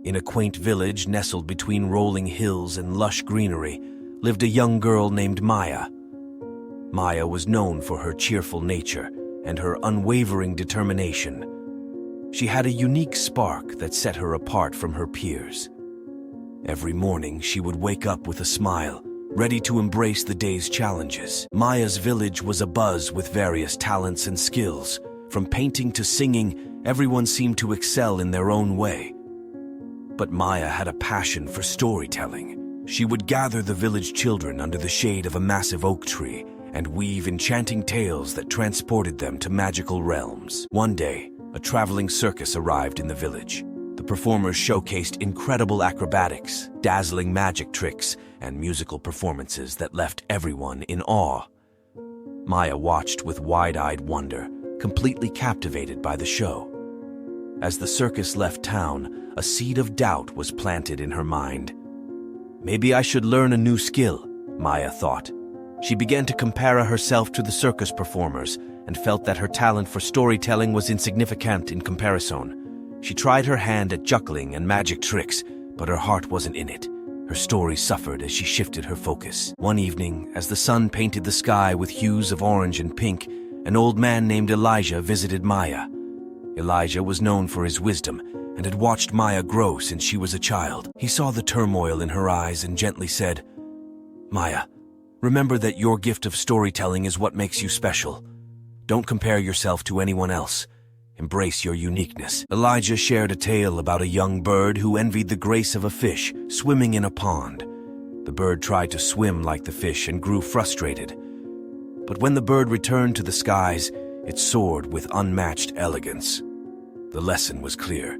In a quaint village nestled between rolling hills and lush greenery lived a young girl named Maya. Maya was known for her cheerful nature and her unwavering determination. She had a unique spark that set her apart from her peers. Every morning she would wake up with a smile, ready to embrace the day's challenges. Maya's village was abuzz with various talents and skills. From painting to singing, everyone seemed to excel in their own way. But Maya had a passion for storytelling. She would gather the village children under the shade of a massive oak tree and weave enchanting tales that transported them to magical realms. One day, a traveling circus arrived in the village. The performers showcased incredible acrobatics, dazzling magic tricks, and musical performances that left everyone in awe. Maya watched with wide-eyed wonder, completely captivated by the show. As the circus left town, a seed of doubt was planted in her mind. Maybe I should learn a new skill, Maya thought. She began to compare herself to the circus performers and felt that her talent for storytelling was insignificant in comparison. She tried her hand at juggling and magic tricks, but her heart wasn't in it. Her story suffered as she shifted her focus. One evening, as the sun painted the sky with hues of orange and pink, an old man named Elijah visited Maya. Elijah was known for his wisdom and had watched Maya grow since she was a child. He saw the turmoil in her eyes and gently said, "Maya, remember that your gift of storytelling is what makes you special. Don't compare yourself to anyone else. Embrace your uniqueness." Elijah shared a tale about a young bird who envied the grace of a fish swimming in a pond. The bird tried to swim like the fish and grew frustrated. But when the bird returned to the skies, it soared with unmatched elegance. The lesson was clear.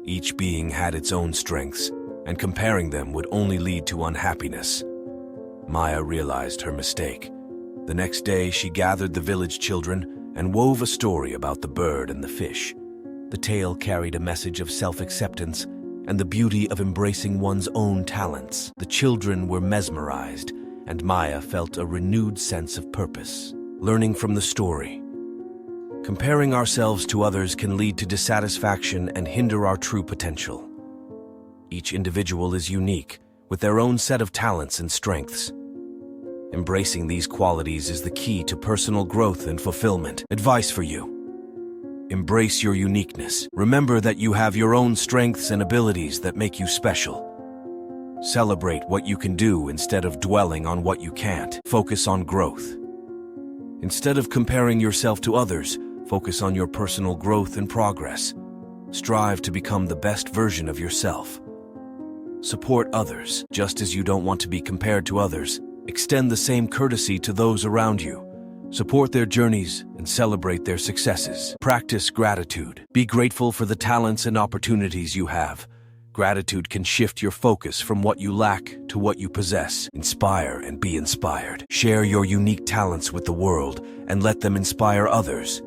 Each being had its own strengths, and comparing them would only lead to unhappiness. Maya realized her mistake. The next day, she gathered the village children and wove a story about the bird and the fish. The tale carried a message of self-acceptance and the beauty of embracing one's own talents. The children were mesmerized, and Maya felt a renewed sense of purpose. Learning from the story. Comparing ourselves to others can lead to dissatisfaction and hinder our true potential. Each individual is unique, with their own set of talents and strengths. Embracing these qualities is the key to personal growth and fulfillment. Advice for you: embrace your uniqueness. Remember that you have your own strengths and abilities that make you special. Celebrate what you can do instead of dwelling on what you can't. Focus on growth. Instead of comparing yourself to others, focus on your personal growth and progress. Strive to become the best version of yourself. Support others, just as you don't want to be compared to others. Extend the same courtesy to those around you. Support their journeys and celebrate their successes. Practice gratitude. Be grateful for the talents and opportunities you have. Gratitude can shift your focus from what you lack to what you possess. Inspire and be inspired. Share your unique talents with the world and let them inspire others.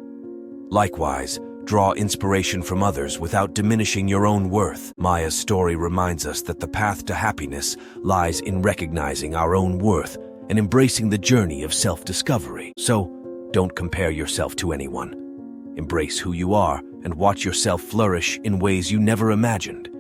Likewise, draw inspiration from others without diminishing your own worth. Maya's story reminds us that the path to happiness lies in recognizing our own worth and embracing the journey of self-discovery. So, don't compare yourself to anyone. Embrace who you are and watch yourself flourish in ways you never imagined.